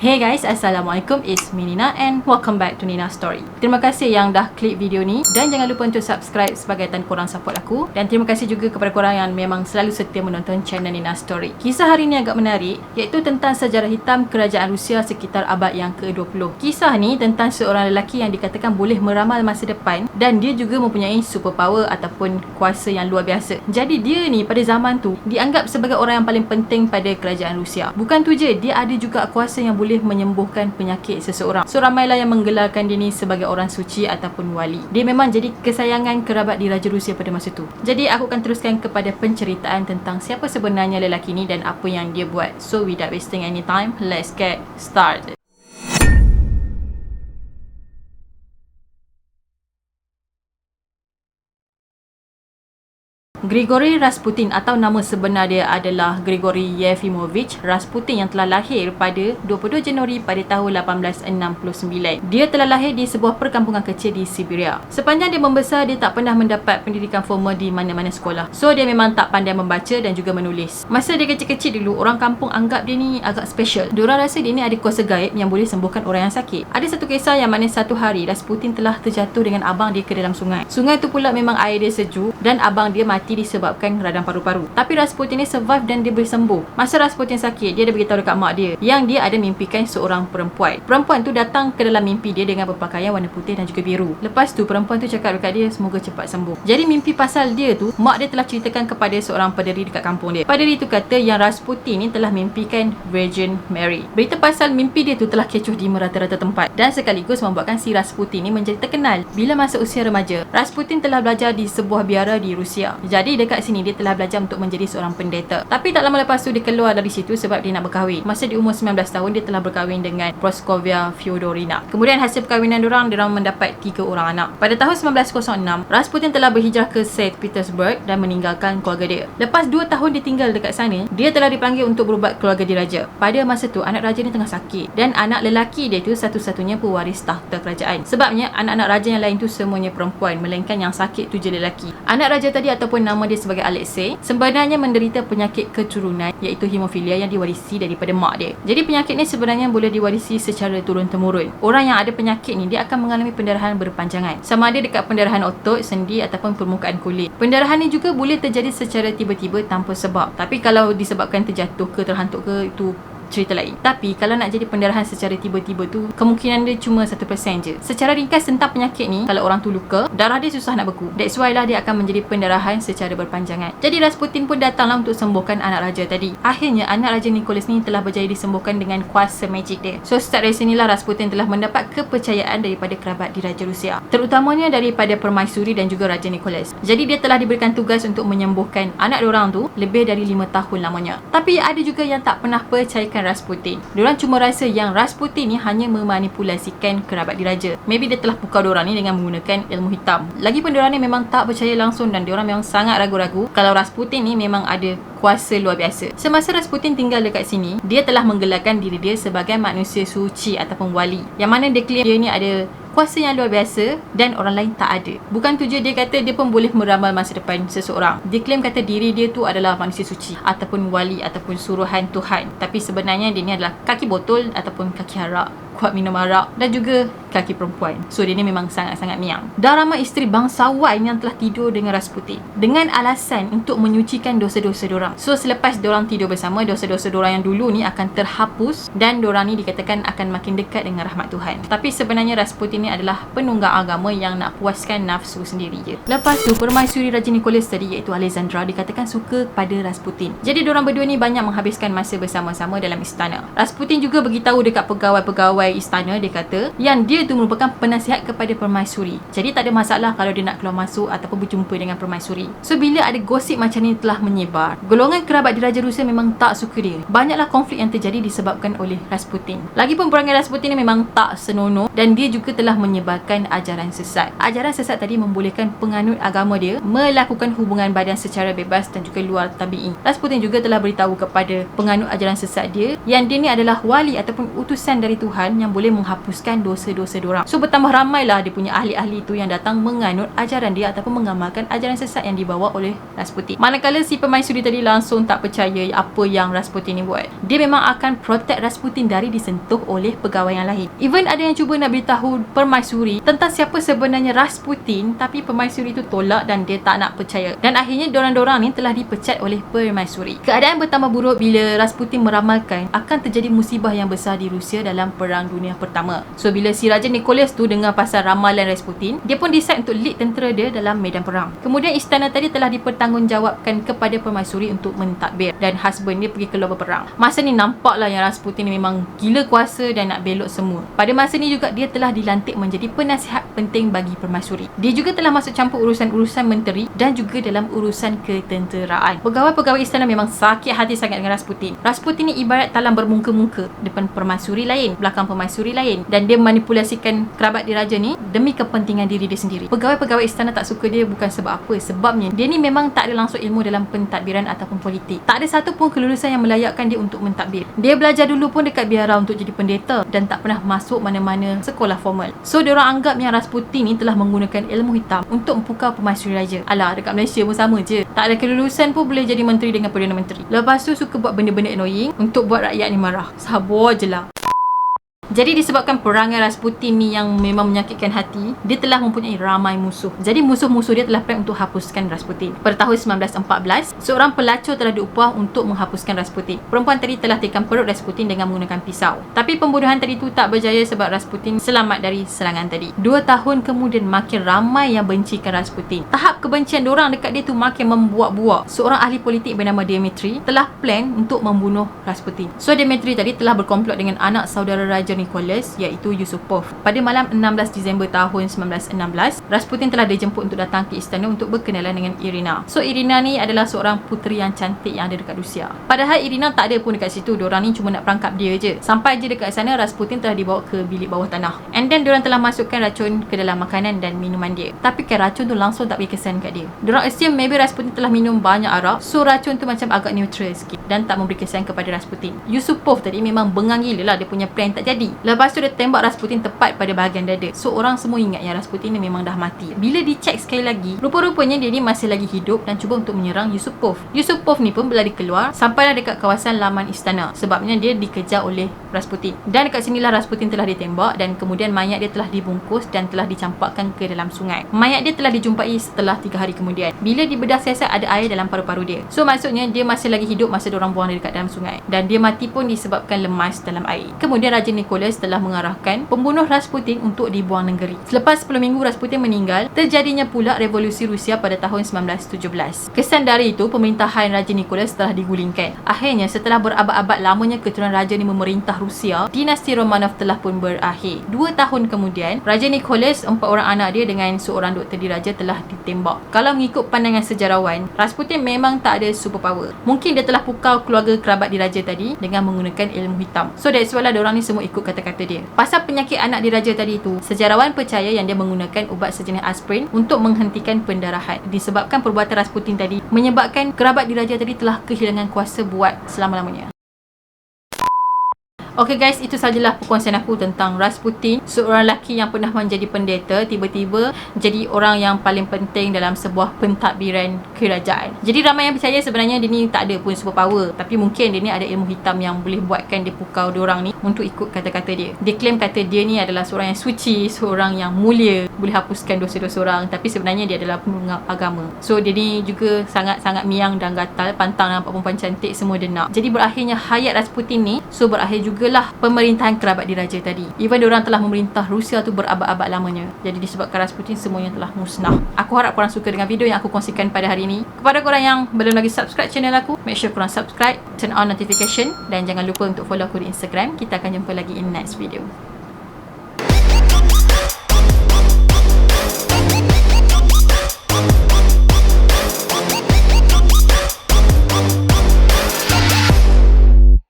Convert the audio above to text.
Hey guys, Assalamualaikum, it's me Nina and welcome back to Nina Story. Terima kasih yang dah klik video ni dan jangan lupa untuk subscribe sebagai tanda korang support aku. Dan terima kasih juga kepada korang yang memang selalu setia menonton channel Nina Story. Kisah hari ni agak menarik, iaitu tentang sejarah hitam kerajaan Rusia sekitar abad yang ke-20. Kisah ni tentang seorang lelaki yang dikatakan boleh meramal masa depan dan dia juga mempunyai superpower ataupun kuasa yang luar biasa. Jadi dia ni pada zaman tu dianggap sebagai orang yang paling penting pada kerajaan Rusia. Bukan tu je, dia ada juga kuasa yang boleh menyembuhkan penyakit seseorang. So ramailah yang menggelarkan dia ni sebagai orang suci ataupun wali. Dia memang jadi kesayangan kerabat di Raja Rusia pada masa tu. Jadi aku akan teruskan kepada penceritaan tentang siapa sebenarnya lelaki ni dan apa yang dia buat. So without wasting any time, let's get started. Grigory Rasputin atau nama sebenar dia adalah Grigory Yefimovich Rasputin yang telah lahir pada 22 Januari pada tahun 1869. Dia telah lahir di sebuah perkampungan kecil di Siberia. Sepanjang dia membesar, dia tak pernah mendapat pendidikan formal di mana-mana sekolah. So dia memang tak pandai membaca dan juga menulis. Masa dia kecil-kecil dulu, orang kampung anggap dia ni agak special. Diorang rasa dia ni ada kuasa gaib yang boleh sembuhkan orang yang sakit. Ada satu kisah yang mana satu hari Rasputin telah terjatuh dengan abang dia ke dalam sungai. Sungai tu pula memang air dia sejuk dan abang dia mati disebabkan radang paru-paru. Tapi Rasputin ni survive dan dia boleh sembuh. Masa Rasputin sakit, dia ada beritahu dekat mak dia yang dia ada mimpikan seorang perempuan. Perempuan tu datang ke dalam mimpi dia dengan berpakaian warna putih dan juga biru. Lepas tu perempuan tu cakap dekat dia semoga cepat sembuh. Jadi mimpi pasal dia tu, mak dia telah ceritakan kepada seorang paderi dekat kampung dia. Paderi tu kata yang Rasputin ni telah mimpikan Virgin Mary. Berita pasal mimpi dia tu telah kecoh di merata-rata tempat dan sekaligus membuatkan si Rasputin ni menjadi terkenal. Bila masa usia remaja, Rasputin telah belajar di sebuah biara di Rusia. Jadi dekat sini dia telah belajar untuk menjadi seorang pendeta. Tapi tak lama lepas tu dia keluar dari situ sebab dia nak berkahwin. Masa di umur 19 tahun dia telah berkahwin dengan Praskovia Fyodorina. Kemudian hasil perkahwinan diorang mendapat 3 orang anak. Pada tahun 1906, Rasputin telah berhijrah ke St. Petersburg dan meninggalkan keluarga dia. Lepas 2 tahun dia tinggal dekat sana, dia telah dipanggil untuk berubat keluarga diraja. Pada masa tu anak raja ni tengah sakit dan anak lelaki dia tu satu-satunya pewaris tahta kerajaan. Sebabnya anak-anak raja yang lain tu semuanya perempuan, melainkan yang sakit tu je lelaki. Anak raja tadi ataupun nama dia sebagai Alexei sebenarnya menderita penyakit keturunan iaitu hemofilia yang diwarisi daripada mak dia. Jadi penyakit ni sebenarnya boleh diwarisi secara turun-temurun. Orang yang ada penyakit ni dia akan mengalami pendarahan berpanjangan. Sama ada dekat pendarahan otot, sendi ataupun permukaan kulit. Pendarahan ni juga boleh terjadi secara tiba-tiba tanpa sebab. Tapi kalau disebabkan terjatuh ke terhantuk ke, itu cerita lain. Tapi kalau nak jadi pendarahan secara tiba-tiba tu, kemungkinan dia cuma 1% je. Secara ringkas tentang penyakit ni, kalau orang tu luka, darah dia susah nak beku. That's why lah dia akan menjadi pendarahan secara berpanjangan. Jadi Rasputin pun datanglah untuk sembuhkan anak raja tadi. Akhirnya anak raja Nicholas ni telah berjaya disembuhkan dengan kuasa magic dia. So start dari sinilah Rasputin telah mendapat kepercayaan daripada kerabat di Raja Rusia, terutamanya daripada permaisuri dan juga Raja Nicholas. Jadi dia telah diberikan tugas untuk menyembuhkan anak diorang tu lebih dari 5 tahun lamanya. Tapi ada juga yang tak pernah percayakan Rasputin. Diorang cuma rasa yang Rasputin ni hanya memanipulasikan kerabat diraja. Maybe dia telah pukau diorang ni dengan menggunakan ilmu hitam. Lagipun diorang ni memang tak percaya langsung dan diorang memang sangat ragu-ragu kalau Rasputin ni memang ada kuasa luar biasa. Semasa Rasputin tinggal dekat sini, dia telah menggelarkan diri dia sebagai manusia suci ataupun wali. Yang mana dia claim dia ni ada kuasa yang luar biasa dan orang lain tak ada. Bukan tu je, dia kata dia pun boleh meramal masa depan seseorang. Dia claim kata diri dia tu adalah manusia suci ataupun wali ataupun suruhan Tuhan. Tapi sebenarnya dia ni adalah kaki botol ataupun kaki arak, kuat minum arak dan juga kaki perempuan. So dia ni memang sangat-sangat miang. Dah ramai isteri bangsawan yang telah tidur dengan Rasputin dengan alasan untuk menyucikan dosa-dosa diorang. So selepas diorang tidur bersama, dosa-dosa diorang yang dulu ni akan terhapus dan diorang ni dikatakan akan makin dekat dengan rahmat Tuhan. Tapi sebenarnya Rasputin ni adalah penunggang agama yang nak puaskan nafsu sendiri je. Lepas tu permaisuri Raja Nicholas tadi iaitu Alexandra dikatakan suka pada Rasputin. Jadi diorang berdua ni banyak menghabiskan masa bersama-sama dalam istana. Rasputin juga beritahu dekat pegawai-pegawai istana, dia kata yang dia tu merupakan penasihat kepada permaisuri. Jadi tak ada masalah kalau dia nak keluar masuk ataupun berjumpa dengan permaisuri. So bila ada gosip macam ni telah menyebar, golongan kerabat di Raja Rusia memang tak suka dia. Banyaklah konflik yang terjadi disebabkan oleh Rasputin. Lagipun perangai Rasputin ni memang tak senonoh dan dia juga telah menyebarkan ajaran sesat. Ajaran sesat tadi membolehkan penganut agama dia melakukan hubungan badan secara bebas dan juga luar tabi'i. Rasputin juga telah beritahu kepada penganut ajaran sesat dia yang dia ni adalah wali ataupun utusan dari Tuhan hitam yang boleh menghapuskan dosa-dosa diorang. So bertambah ramailah dia punya ahli-ahli tu yang datang menganut ajaran dia ataupun mengamalkan ajaran sesat yang dibawa oleh Rasputin. Manakala si permaisuri tadi langsung tak percaya apa yang Rasputin ni buat. Dia memang akan protect Rasputin dari disentuh oleh pegawai yang lain. Even ada yang cuba nak beritahu permaisuri tentang siapa sebenarnya Rasputin, tapi permaisuri tu tolak dan dia tak nak percaya. Dan akhirnya dorang-dorang ni telah dipecat oleh permaisuri. Keadaan bertambah buruk bila Rasputin meramalkan akan terjadi musibah yang besar di Rusia dalam Perang Dunia Pertama. So bila si Raja Nicholas tu dengar pasal ramalan Rasputin, dia pun decide untuk lead tentera dia dalam medan perang. Kemudian istana tadi telah dipertanggungjawabkan kepada permaisuri untuk mentadbir dan husband dia pergi keluar berperang. Masa ni nampaklah yang Rasputin ni memang gila kuasa dan nak belok semua. Pada masa ni juga dia telah dilantik menjadi penasihat penting bagi permaisuri. Dia juga telah masuk campur urusan-urusan menteri dan juga dalam urusan ketenteraan. Pegawai-pegawai istana memang sakit hati sangat dengan Rasputin. Rasputin ni ibarat talang bermuka-muka, depan permaisuri lain, belakang permaisuri lain, dan dia manipulasikan kerabat diraja ni demi kepentingan diri dia sendiri. Pegawai-pegawai istana tak suka dia bukan sebab apa, sebabnya dia ni memang tak ada langsung ilmu dalam pentadbiran ataupun politik. Tak ada satu pun kelulusan yang melayakkan dia untuk mentadbir. Dia belajar dulu pun dekat biara untuk jadi pendeta dan tak pernah masuk mana-mana sekolah formal. So diorang anggap yang Rasputin ni telah menggunakan ilmu hitam untuk mempukau permaisuri raja. Alah, dekat Malaysia pun sama je. Tak ada kelulusan pun boleh jadi menteri dengan Perdana Menteri. Lepas tu suka buat benda-benda annoying untuk buat rakyat ni marah. Sabar je lah. Jadi disebabkan perangai Rasputin ni yang memang menyakitkan hati, dia telah mempunyai ramai musuh. Jadi musuh-musuh dia telah plan untuk hapuskan Rasputin. Pada tahun 1914, seorang pelacur telah diupah untuk menghapuskan Rasputin. Perempuan tadi telah tikam perut Rasputin dengan menggunakan pisau. Tapi pembunuhan tadi tu tak berjaya sebab Rasputin selamat dari serangan tadi. 2 tahun kemudian makin ramai yang bencikan Rasputin. Tahap kebencian diorang dekat dia tu makin membuak-buak. Seorang ahli politik bernama Dmitri telah plan untuk membunuh Rasputin. So Dmitri tadi telah berkomplot dengan anak saudara Raja Nicholas iaitu Yusupov. Pada malam 16 Disember tahun 1916, Rasputin telah dijemput untuk datang ke istana untuk berkenalan dengan Irina. So Irina ni adalah seorang puteri yang cantik yang ada dekat Rusia. Padahal Irina tak ada pun dekat situ. Diorang ni cuma nak perangkap dia je. Sampai je dekat sana, Rasputin telah dibawa ke bilik bawah tanah. And then diorang telah masukkan racun ke dalam makanan dan minuman dia. Tapi kan racun tu langsung tak beri kesan kat dia. Diorang assume maybe Rasputin telah minum banyak arak, so racun tu macam agak neutral sikit dan tak memberi kesan kepada Rasputin. Yusupov tadi memang bengang gila lah, dia punya plan tak jadi. Lepas tu dia tembak Rasputin tepat pada bahagian dada. So orang semua ingat yang Rasputin ni memang dah mati. Bila dicek sekali lagi, rupa-rupanya dia ni masih lagi hidup dan cuba untuk menyerang Yusupov. Yusupov ni pun berlari keluar sampailah dekat kawasan laman istana. Sebabnya dia dikejar oleh Rasputin. Dan dekat sinilah Rasputin telah ditembak dan kemudian mayat dia telah dibungkus dan telah dicampakkan ke dalam sungai. Mayat dia telah dijumpai setelah 3 hari kemudian. Bila dibedah siasat, ada air dalam paru-paru dia. So maksudnya dia masih lagi hidup masa diorang buang dia dekat dalam sungai. Dan dia mati pun disebabkan lemas dalam air. Kemudian Raja Nicholas telah mengarahkan pembunuh Rasputin untuk dibuang negeri. Selepas 10 minggu Rasputin meninggal, terjadinya pula revolusi Rusia pada tahun 1917. Kesan dari itu, pemerintahan Raja Nicholas telah digulingkan. Akhirnya setelah berabad-abad lamanya keturunan raja ni memerintah Rusia, dinasti Romanov telah pun berakhir. 2 tahun kemudian, Raja Nicholas, 4 orang anak dia dengan seorang doktor diraja telah ditembak. Kalau mengikut pandangan sejarawan, Rasputin memang tak ada superpower. Mungkin dia telah pukau keluarga kerabat diraja tadi dengan menggunakan ilmu hitam. So that's why lah diorang ni semua ikut kata-kata dia. Pasal penyakit anak diraja tadi tu, sejarawan percaya yang dia menggunakan ubat sejenis aspirin untuk menghentikan pendarahan. Disebabkan perbuatan Rasputin tadi menyebabkan kerabat diraja tadi telah kehilangan kuasa buat selama-lamanya. Okay guys, itu sajalah perkongsian aku tentang Rasputin, seorang lelaki yang pernah menjadi pendeta, tiba-tiba jadi orang yang paling penting dalam sebuah pentadbiran kerajaan. Jadi ramai yang percaya sebenarnya dia ni tak ada pun superpower, tapi mungkin dia ni ada ilmu hitam yang boleh buatkan dia pukau diorang ni untuk ikut kata-kata dia. Dia claim kata dia ni adalah seorang yang suci, seorang yang mulia, boleh hapuskan dosa-dosa orang, tapi sebenarnya dia adalah pengguna agama. So dia ni juga sangat-sangat miang dan gatal, pantang nampak perempuan cantik, semua dia nak. Jadi berakhirnya hayat Rasputin ni, so berakhir juga lah pemerintahan kerabat diraja tadi. Even diorang telah memerintah Rusia tu berabad-abad lamanya. Jadi disebabkan Rasputin, semuanya telah musnah. Aku harap korang suka dengan video yang aku kongsikan pada hari ini. Kepada korang yang belum lagi subscribe channel aku, make sure korang subscribe, turn on notification, dan jangan lupa untuk follow aku di Instagram. Kita akan jumpa lagi in next video.